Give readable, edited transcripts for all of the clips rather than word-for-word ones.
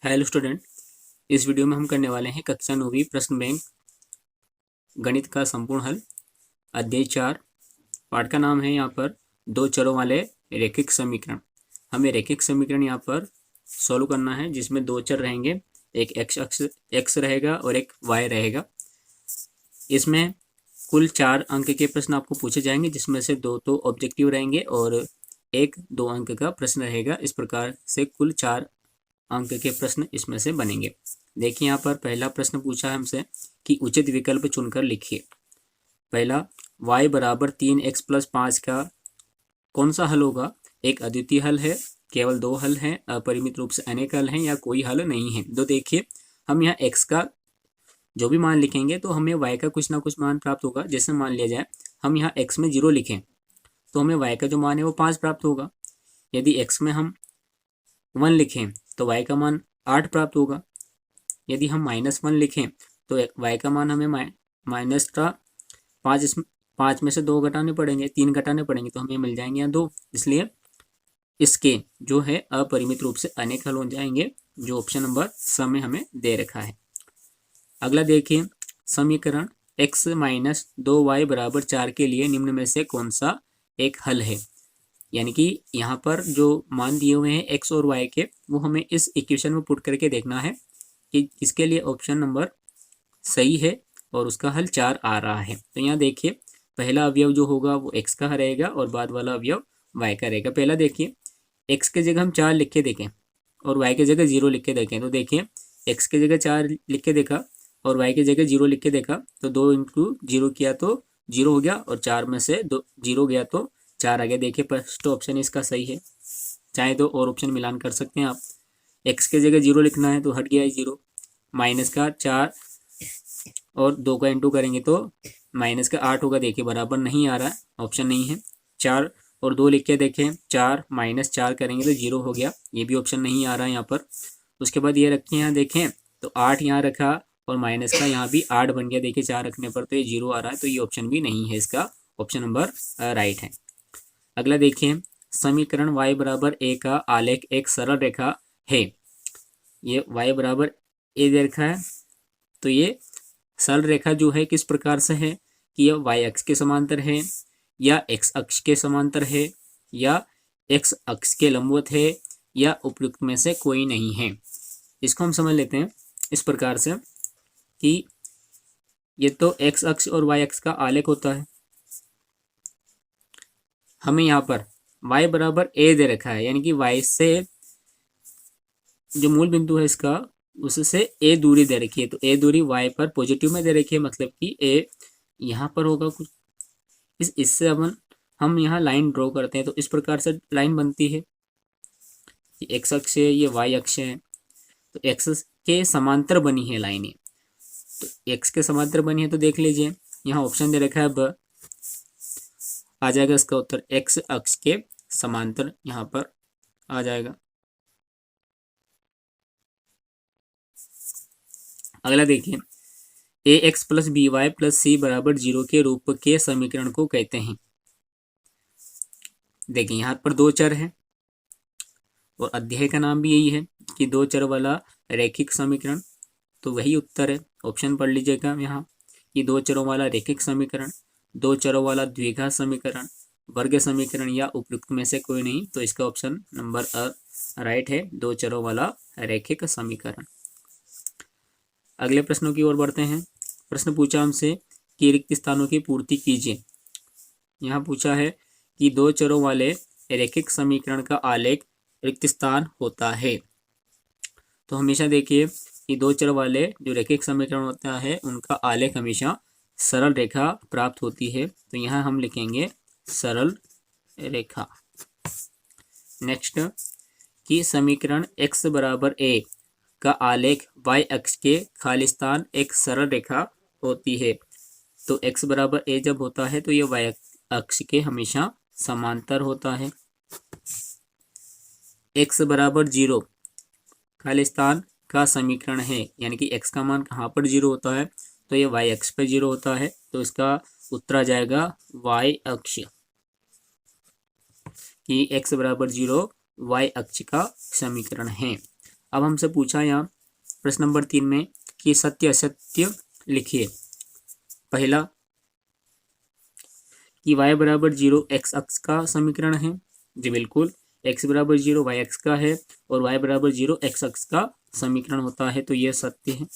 Hello student, इस video में हम करने वाले हैं कक्षा 9वीं प्रश्न बैंक गणित का संपूर्ण हल अध्याय 4। पाठ का नाम है यहाँ पर दो चरों वाले रैखिक समीकरण। हमें रैखिक समीकरण यहाँ पर सॉल्व करना है जिसमें दो चर रहेंगे, एक एक्स रहेगा और एक वाई रहेगा। इसमें कुल 4 अंक के प्रश्न आपको पूछे जाएंगे जिसमें से 2 तो ऑब्जेक्टिव रहेंगे और एक 2 अंक का प्रश्न रहेगा। इस प्रकार से कुल 4 अंक के प्रश्न इसमें से बनेंगे। देखिए यहाँ पर पहला प्रश्न पूछा है हमसे कि उचित विकल्प चुनकर लिखिए। पहला, y बराबर 3x प्लस 5 का कौन सा हल होगा? एक अद्वितीय हल है, केवल 2 हल हैं, अपरिमित रूप से अनेक हल हैं या कोई हल नहीं है। तो देखिए हम यहाँ x का जो भी मान लिखेंगे तो हमें y का कुछ ना कुछ मान प्राप्त होगा। जैसे मान लिया जाए हम यहाँ x में 0 लिखें तो हमें y का जो मान है वो 5 प्राप्त होगा। यदि x में हम 1 लिखें तो y का मान 8 प्राप्त होगा। यदि हम -1 लिखें तो y का मान हमें माइनस का 5 में से 2 घटाने पड़ेंगे, 3 घटाने पड़ेंगे तो हमें मिल जाएंगे यहाँ 2। इसलिए इसके जो है अपरिमित रूप से अनेक हल हो जाएंगे, जो ऑप्शन नंबर स में हमें दे रखा है। अगला देखिए, समीकरण x माइनस 2y बराबर 4 के लिए निम्न में से कौन सा एक हल है। यानी कि यहाँ पर जो मान दिए हुए हैं x और y के, वो हमें इस इक्वेशन में पुट करके देखना है कि इसके लिए ऑप्शन नंबर सही है और उसका हल 4 आ रहा है। तो यहाँ देखिए पहला अवयव जो होगा वो x का रहेगा और बाद वाला अवयव y का रहेगा। पहला देखिए x के जगह हम 4 लिख के देखें और y के जगह 0 लिख के देखें तो देखिए x के जगह 4 लिख के देखा और y की जगह 0 लिख के देखा तो 2 इंटू 0 किया तो 0 हो गया और 4 में से 0 गया तो 4 आ गया। देखिए फर्स्ट ऑप्शन इसका सही है। चाहे तो और ऑप्शन मिलान कर सकते हैं आप। x के जगह 0 लिखना है तो हट गया है 0, माइनस का 4 और 2 का इंटू करेंगे तो माइनस का 8 होगा। देखिए बराबर नहीं आ रहा है, ऑप्शन नहीं है। 4 और 2 लिख के देखें, 4 माइनस 4 करेंगे तो 0 हो गया, ये भी ऑप्शन नहीं आ रहा है यहाँ पर। उसके बाद ये रखें, यहाँ देखें तो 8 यहाँ रखा और माइनस का यहाँ भी 8 बन गया। देखिए 4 रखने पर तो ये 0 आ रहा है, तो ये ऑप्शन भी नहीं है, इसका ऑप्शन नंबर राइट है। अगला देखिए, समीकरण y बराबर a का आलेख एक सरल रेखा है। ये y बराबर a दे रखा है तो ये सरल रेखा जो है किस प्रकार से है कि यह y अक्ष के समांतर है या x अक्ष के समांतर है या x अक्ष के लंबवत है या उपयुक्त में से कोई नहीं है। इसको हम समझ लेते हैं इस प्रकार से कि ये तो x अक्ष और y अक्ष का आलेख होता है। हमें यहाँ पर y बराबर a दे रखा है, यानी कि y से जो मूल बिंदु है इसका उससे a दूरी दे रखी है। तो a दूरी y पर पॉजिटिव में दे रखी है, मतलब कि a यहाँ पर होगा कुछ इससे हम यहाँ लाइन ड्रॉ करते हैं तो इस प्रकार से लाइन बनती है। ये x अक्ष है, ये y अक्ष है, तो x के समांतर बनी है लाइनें। तो x के समांतर बनी है तो देख लीजिए यहाँ ऑप्शन दे रखा है ब, आ जाएगा इसका उत्तर x अक्ष के समांतर यहाँ पर आ जाएगा। अगला देखिए, ax plus b y plus c बराबर 0 के रूप के समीकरण को कहते हैं। देखिए यहाँ पर 2 चर हैं और अध्याय का नाम भी यही है कि 2 चर वाला रैखिक समीकरण, तो वही उत्तर है। ऑप्शन पढ़ लीजिएगा यहाँ कि 2 चरों वाला रैखिक समीकरण, 2 चरों वाला द्विघात समीकरण, वर्ग समीकरण या उपयुक्त में से कोई नहीं। तो इसका ऑप्शन नंबर राइट है, 2 चरों वाला रैखिक समीकरण। अगले प्रश्नों की ओर बढ़ते हैं। प्रश्न पूछा हमसे कि रिक्त स्थानों की पूर्ति कीजिए। यहाँ पूछा है कि 2 चरों वाले रैखिक समीकरण का आलेख रिक्त स्थान होता है। तो हमेशा देखिए कि 2 चर वाले जो रैखिक समीकरण होता है उनका आलेख हमेशा सरल रेखा प्राप्त होती है। तो यहाँ हम लिखेंगे सरल रेखा। नेक्स्ट कि समीकरण x बराबर a का आलेख y अक्ष के खालिस्तान एक सरल रेखा होती है। तो x बराबर a जब होता है तो ये y अक्ष के हमेशा समांतर होता है। x बराबर 0 खालिस्तान का समीकरण है, यानी कि x का मान कहाँ पर 0 होता है तो ये y अक्ष पर 0 होता है। तो इसका उत्तर आ जाएगा y अक्ष, कि x बराबर 0 y अक्ष का समीकरण है। अब हमसे पूछा यहाँ प्रश्न नंबर 3 में कि सत्य असत्य लिखिए। पहला कि y बराबर 0 x अक्ष का समीकरण है। जी बिल्कुल, x बराबर 0 y अक्ष का है और y बराबर 0 x अक्ष का समीकरण होता है, तो यह सत्य है।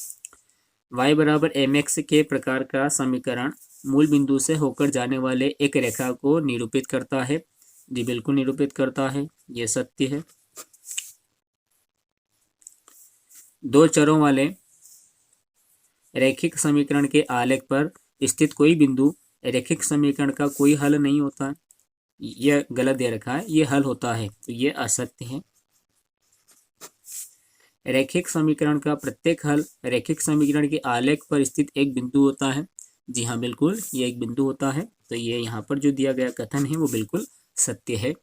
y बराबर mx के प्रकार का समीकरण मूल बिंदु से होकर जाने वाले एक रेखा को निरूपित करता है। जी बिल्कुल निरूपित करता है, यह सत्य है। दो चरों वाले रैखिक समीकरण के आलेख पर स्थित कोई बिंदु रैखिक समीकरण का कोई हल नहीं होता। यह गलत दे रखा है, यह हल होता है, तो यह असत्य है। रैखिक समीकरण का प्रत्येक हल रैखिक समीकरण के आलेख पर स्थित एक बिंदु होता है। जी हाँ बिल्कुल, ये एक बिंदु होता है, तो ये यहाँ पर जो दिया गया कथन है वो बिल्कुल सत्य है।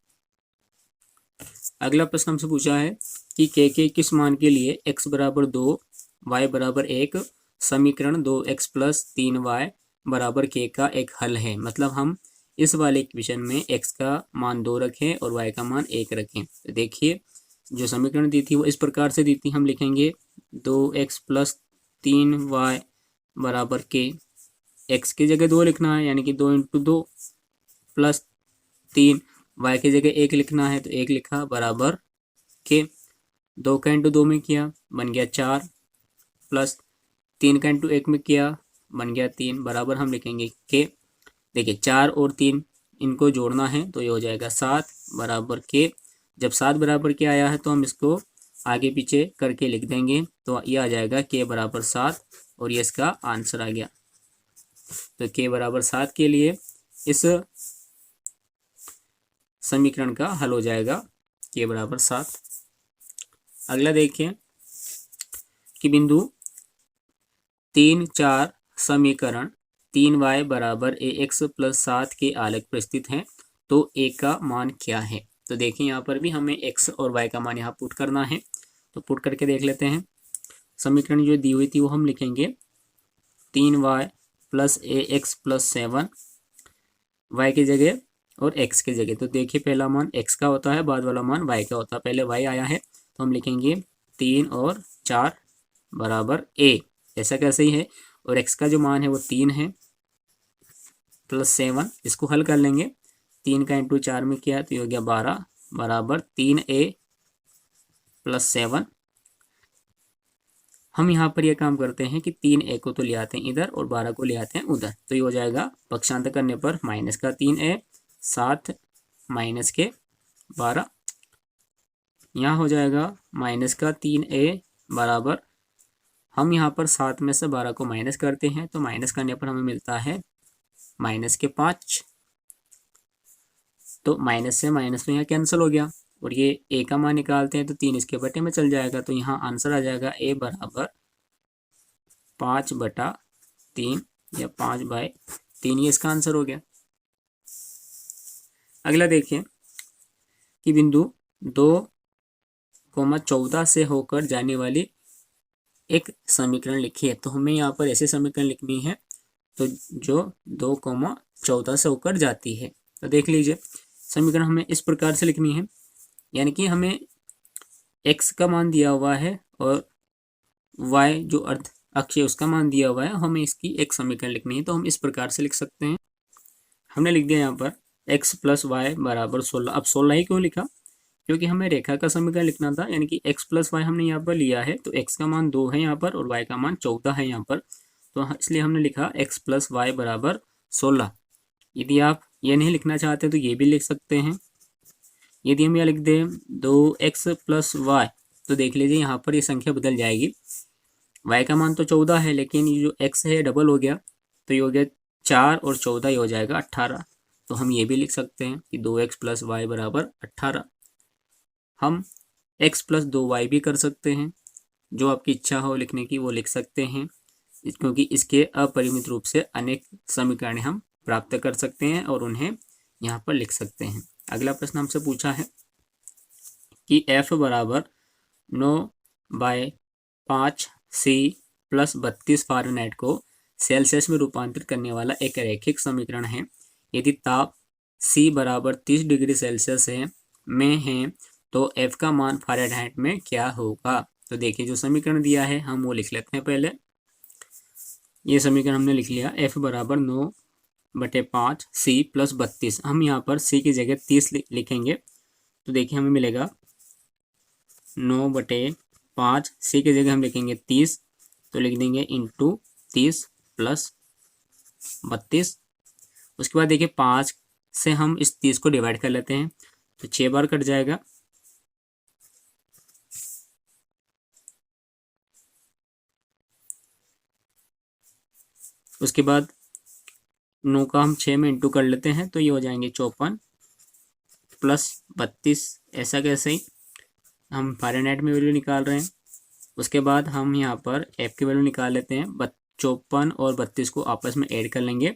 अगला प्रश्न हमसे पूछा है कि के किस मान के लिए x बराबर 2 y बराबर 1 समीकरण 2x प्लस 3y बराबर k का एक हल है। मतलब हम इस वाले इक्वेशन में x का मान 2 रखें और y का मान 1 रखें। तो देखिए जो समीकरण दी थी वो इस प्रकार से दी थी। हम लिखेंगे 2x प्लस 3y बराबर k। x की जगह 2 लिखना है, यानी कि 2 × 2 प्लस 3, y की जगह 1 लिखना है तो 1 लिखा बराबर k। 2 का × 2 में किया बन गया 4, प्लस 3 का × 1 में किया बन गया 3, बराबर हम लिखेंगे k। देखिए 4 और 3 इनको जोड़ना है तो ये हो जाएगा 7 बराबर k। जब 7 बराबर k आया है तो हम इसको आगे पीछे करके लिख देंगे, तो ये आ जाएगा k बराबर 7 और ये इसका आंसर आ गया। तो k बराबर 7 के लिए इस समीकरण का हल हो जाएगा k बराबर 7। अगला देखिए कि बिंदु 3, 4 समीकरण 3y बराबर ax प्लस 7 के आलेख पर स्थित है, तो a का मान क्या है। तो देखिए यहाँ पर भी हमें x और y का मान यहाँ पुट करना है, तो पुट करके देख लेते हैं। समीकरण जो दी हुई थी वो हम लिखेंगे 3y plus ax plus 7 y की जगह और x की जगह। तो देखिए पहला मान x का होता है, बाद वाला मान y का होता है। पहले y आया है तो हम लिखेंगे 3 और 4 बराबर a, ऐसा कैसे ही है। और x का जो मान है वो 3 है प्लस 7, इसको हल कर लेंगे। 3 का × 4 में किया तो ये हो गया 12 बराबर 3a प्लस 7। हम यहाँ पर ये काम करते हैं कि 3a को तो ले आते हैं इधर और 12 को ले आते हैं उधर, तो ये हो जाएगा पक्षांतर करने पर माइनस का 3a 7 माइनस के 12, यहाँ हो जाएगा माइनस का 3a बराबर, हम यहाँ पर 7 में से 12 को माइनस करते हैं तो माइनस करने पर हमें मिलता है माइनस के 5। तो माइनस से माइनस तो यहाँ कैंसिल हो गया और ये a का मान निकालते हैं तो 3 इसके बटे में चल जाएगा, तो यहाँ आंसर आ जाएगा a बराबर 5/3 या 5/3, ये इसका आंसर हो गया। अगला देखिए कि बिंदु 2,14 से होकर जाने वाली एक समीकरण लिखिए। तो हमें यहाँ पर ऐसे समीकरण लिखनी है तो जो 2,14 से होकर जाती है। तो देख लीजिए समीकरण हमें इस प्रकार से लिखनी है, यानी कि हमें x का मान दिया हुआ है और y जो अर्ध अक्ष है उसका मान दिया हुआ है, हमें इसकी एक समीकरण लिखनी है। तो हम इस प्रकार से लिख सकते हैं। हमने लिख दिया यहाँ पर x प्लस वाई बराबर 16। अब 16 ही क्यों लिखा, क्योंकि हमें रेखा का समीकरण लिखना था, यानी कि x प्लस वाई हमने यहाँ पर लिया है तो x का मान 2 है यहाँ पर और y का मान 14 है यहाँ पर, तो इसलिए हमने लिखा x प्लस वाई बराबर 16। यदि आप ये नहीं लिखना चाहते तो ये भी लिख सकते हैं। यदि हम यहाँ लिख दें 2x प्लस वाई, तो देख लीजिए यहाँ पर ये संख्या बदल जाएगी। y का मान तो 14 है लेकिन ये जो x है डबल हो गया, तो ये हो गया 4 और 14 ये हो जाएगा 18। तो हम ये भी लिख सकते हैं कि 2x प्लस वाई बराबर 18। हम x प्लस 2y भी कर सकते हैं, जो आपकी इच्छा हो लिखने की वो लिख सकते हैं, क्योंकि इसके अपरिमित रूप से अनेक समीकरण हम प्राप्त कर सकते हैं और उन्हें यहाँ पर लिख सकते हैं। अगला प्रश्न हमसे पूछा है कि f बराबर 9/5 C प्लस 32 फ़ारेनहाइट को सेल्सियस में रूपांतरित करने वाला एक रैखिक समीकरण है। यदि ताप C बराबर 30 डिग्री सेल्सियस में है तो f का मान फ़ारेनहाइट में क्या होगा। तो देखिए जो समीकरण दिया है हम वो लिख लेते हैं पहले। ये समीकरण हमने लिख लिया, f बराबर 9/5 c प्लस 32। हम यहाँ पर c की जगह 30 लिखेंगे। तो देखिए हमें मिलेगा 9/5, c की जगह हम लिखेंगे 30, तो लिख देंगे इंटू 30 प्लस 32। उसके बाद देखिए 5 से हम इस 30 को डिवाइड कर लेते हैं, तो 6 बार कट जाएगा। उसके बाद 9 का हम 6 में इंटू कर लेते हैं, तो ये हो जाएंगे 54 प्लस 32। ऐसा कैसे ही हम फ़ारेनहाइट में वैल्यू निकाल रहे हैं। उसके बाद हम यहाँ पर एफ की वैल्यू निकाल लेते हैं। 54 और 32 को आपस में ऐड कर लेंगे,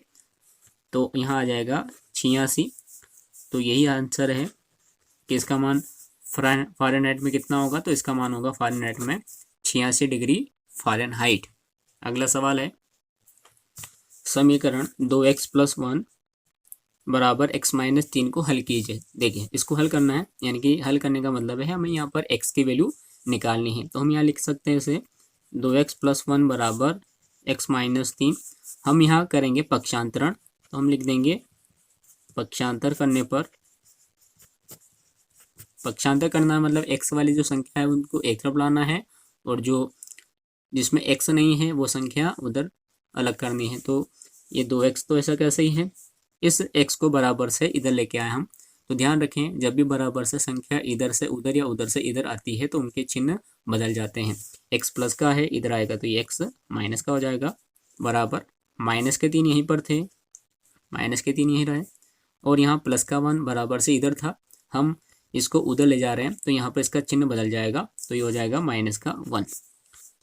तो यहाँ आ जाएगा 86। तो यही आंसर है कि इसका मान फ़ारेनहाइट में कितना होगा, तो इसका मान होगा फ़ारेनहाइट में 86 डिग्री फ़ारेनहाइट। अगला सवाल है, समीकरण 2x + 1 बराबर x - 3 को हल कीजिए। देखिए इसको हल करना है, यानी कि हल करने का मतलब है हमें यहाँ पर x की वैल्यू निकालनी है। तो हम यहाँ लिख सकते हैं इसे 2x + 1 बराबर x - 3। हम यहाँ करेंगे पक्षांतरण, तो हम लिख देंगे पक्षांतर करने पर, पक्षांतर करना मतलब x वाली जो संख्या है उनको एक तरफ लाना है, और जो जिसमें x नहीं है वो संख्या उधर अलग करनी है। तो ये 2x तो ऐसा कैसे ही है, इस x को बराबर से इधर लेके आए हम। तो ध्यान रखें जब भी बराबर से संख्या इधर से उधर या उधर से इधर आती है तो उनके चिन्ह बदल जाते हैं। x प्लस का है, इधर आएगा तो ये x माइनस का हो जाएगा, बराबर माइनस के 3 यहीं पर थे, माइनस के 3 यहीं रहे, और यहाँ प्लस का 1 बराबर से इधर था, हम इसको उधर ले जा रहे हैं तो यहाँ पर इसका चिन्ह बदल जाएगा, तो ये हो जाएगा माइनस का 1।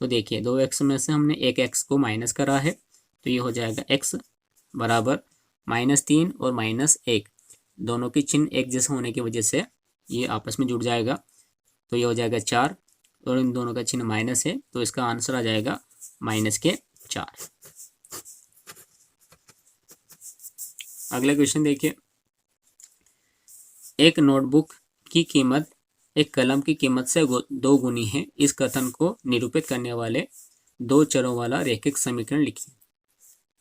तो देखिए 2x में से हमने एक x को माइनस करा है, तो ये हो जाएगा x बराबर -3 और -1, दोनों की चिन्ह एक जैसे होने की वजह से ये आपस में जुड़ जाएगा, तो ये हो जाएगा 4, और इन दोनों का चिन्ह माइनस है, तो इसका आंसर आ जाएगा -4। अगला क्वेश्चन देखिए, एक नोटबुक की कीमत एक कलम की कीमत से 2 गुनी है। इस कथन को निरूपित करने वाले 2 चरों वाला रैखिक समीकरण लिखिए।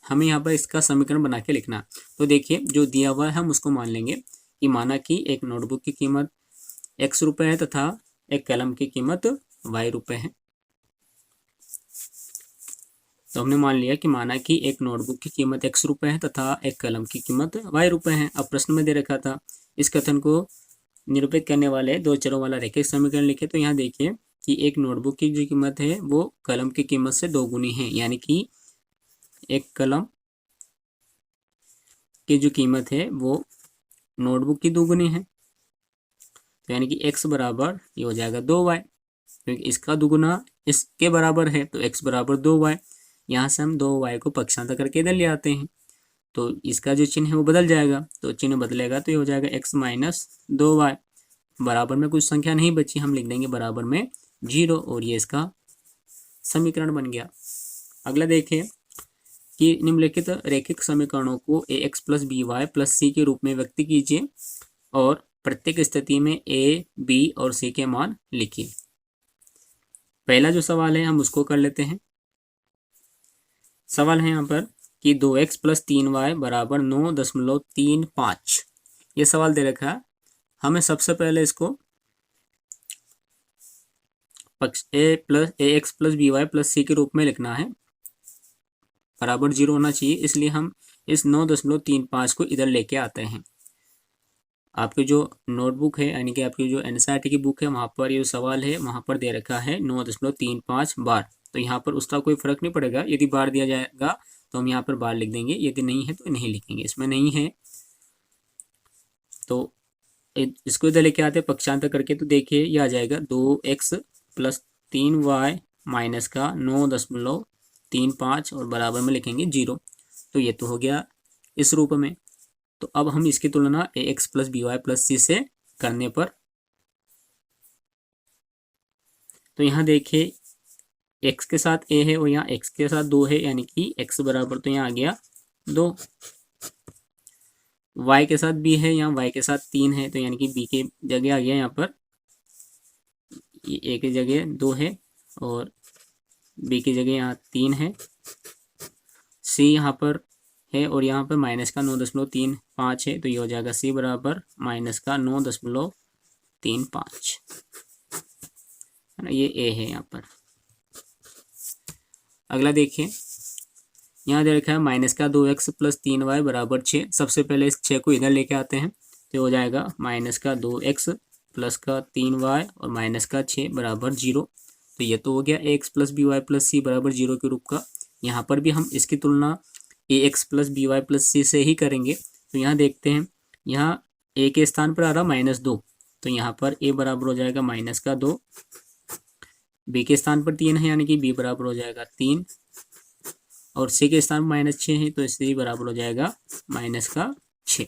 हमें यहाँ पर इसका समीकरण बना के लिखना। तो देखिए जो दिया हुआ है हम उसको मान लेंगे कि माना कि एक नोटबुक की कीमत x रुपये है तथा एक कलम की कीमत y रुपये है। तो हमने मान लिया कि माना कि एक नोटबुक की कीमत x रुपये है तथा एक कलम की कीमत y रुपये है। अब प्रश्न में दे रखा था इस कथन को निरूपित करने वाले 2 चरों वाला रैखिक समीकरण लिखे। तो यहाँ देखिए कि एक नोटबुक की जो कीमत है वो कलम की कीमत से 2 गुनी है, यानी कि एक कलम की जो कीमत है वो नोटबुक की 2 गुनी है, तो यानी कि x बराबर ये हो जाएगा 2y, क्योंकि इसका दुगुना इसके बराबर है, तो x बराबर 2y। यहाँ से हम 2y को पक्षांतर करके इधर ले आते हैं, तो इसका जो चिन्ह है वो बदल जाएगा, तो चिन्ह बदलेगा तो ये हो जाएगा x - 2y। बराबर में कुछ संख्या नहीं बची, हम लिख देंगे बराबर में 0, और ये इसका समीकरण बन गया। अगला देखिए कि निम्नलिखित रैखिक समीकरणों को ax + by + c के रूप में व्यक्त कीजिए और प्रत्येक स्थिति में a, b और c के मान लिखिए। पहला जो सवाल है हम उसको कर लेते हैं। सवाल है यहाँ पर कि 2x + 3y बराबर 9.35, ये सवाल दे रखा है। हमें सबसे पहले इसको ax + by + c के रूप में लिखना है, बराबर 0 होना चाहिए, इसलिए हम इस 9.35 को इधर लेके आते हैं। आपकी जो नोटबुक है यानी कि आपकी जो एनसीईआरटी की बुक है वहाँ पर ये सवाल है, वहाँ पर दे रखा है 9.35 बार, तो यहाँ पर उसका कोई फर्क नहीं पड़ेगा। यदि बार दिया जाएगा तो हम यहाँ पर बार लिख देंगे, यदि नहीं है तो नहीं लिखेंगे। इसमें नहीं है तो इसको इधर लेके आते हैं पक्षांतर करके, तो देखिए ये आ जाएगा 2x + 3y माइनस का 9.35 और बराबर में लिखेंगे 0। तो ये तो हो गया इस रूप में। तो अब हम इसकी तुलना ax + by + c से करने पर, तो यहाँ देखिए x के साथ a है और यहाँ x के साथ 2 है, यानी कि x बराबर तो यहाँ आ गया 2। y के साथ b है, यहाँ y के साथ 3 है, तो यानी कि b के जगह आ गया यहाँ पर a की जगह 2 है, और बी की जगह यहाँ 3 है, सी यहाँ पर है और यहाँ पर माइनस का 9.35 है, तो ये हो जाएगा सी बराबर माइनस का 9.35 है ना, ये ए है यहाँ पर। अगला देखिए, यहाँ दे रखा है माइनस का 2x प्लस 3y बराबर 6। सबसे पहले इस 6 को इधर लेके आते हैं, तो हो जाएगा माइनस का 2x प्लस का 3y और माइनस का 6 बराबर 0। तो ये तो हो गया ax plus b y plus c बराबर 0 के रूप का। यहाँ पर भी हम इसकी तुलना ax plus b y plus c से ही करेंगे। तो यहाँ देखते हैं, यहाँ a के स्थान पर आ रहा -2, तो यहाँ पर a बराबर हो जाएगा माइनस का 2, b के स्थान पर 3 है यानी कि b बराबर हो जाएगा 3, और c के स्थान पर -6 है तो c बराबर हो जाएगा माइनस का 6।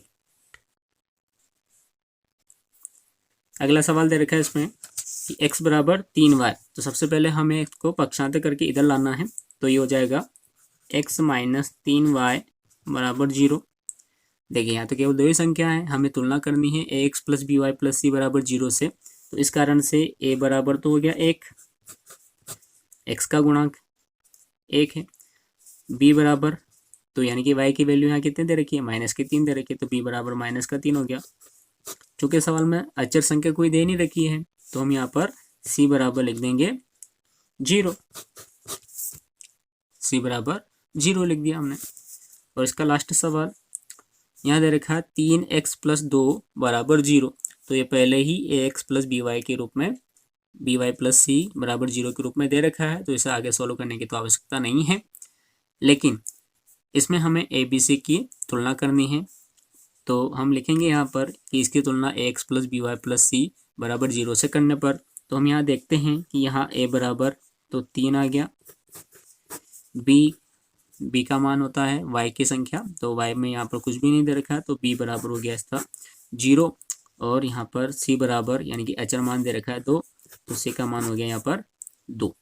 अगला सवाल दे रखा है इसमें कि x बराबर 3y। तो सबसे पहले हमें इसको पक्षांतर करके इधर लाना है, तो ये हो जाएगा x माइनस 3y बराबर 0। देखिए यहाँ तो केवल दो ही संख्या है, हमें तुलना करनी है ax plus b y plus c बराबर 0 से। तो इस कारण से a बराबर तो हो गया 1, x का गुणांक 1 है, b बराबर तो यानी कि y की वैल्यू यहाँ कितने दे रखी है, माइनस की 3 दे रखी है, तो b बराबर माइनस का 3 हो गया। चूंकि सवाल में अचर संख्या कोई दे नहीं रखी है, तो हम यहाँ पर c बराबर लिख देंगे 0, c बराबर 0 लिख दिया हमने। और इसका लास्ट सवाल यहाँ दे रखा है 3x प्लस 2 बराबर 0। तो ये पहले ही ax प्लस बी वाई के रूप में बी वाई प्लस सी बराबर 0 के रूप में दे रखा है, तो इसे आगे सॉल्व करने की तो आवश्यकता नहीं है। लेकिन इसमें हमें ए बी सी की तुलना करनी है, तो हम लिखेंगे यहाँ पर कि इसकी तुलना ax plus b y plus c बराबर 0 से करने पर। तो हम यहाँ देखते हैं कि यहाँ a बराबर तो 3 आ गया, b का मान होता है y की संख्या, तो y में यहाँ पर कुछ भी नहीं दे रखा है, तो b बराबर हो गया इसका 0, और यहाँ पर c बराबर यानी कि अचर मान दे रखा है 2, तो c का मान हो गया यहाँ पर 2।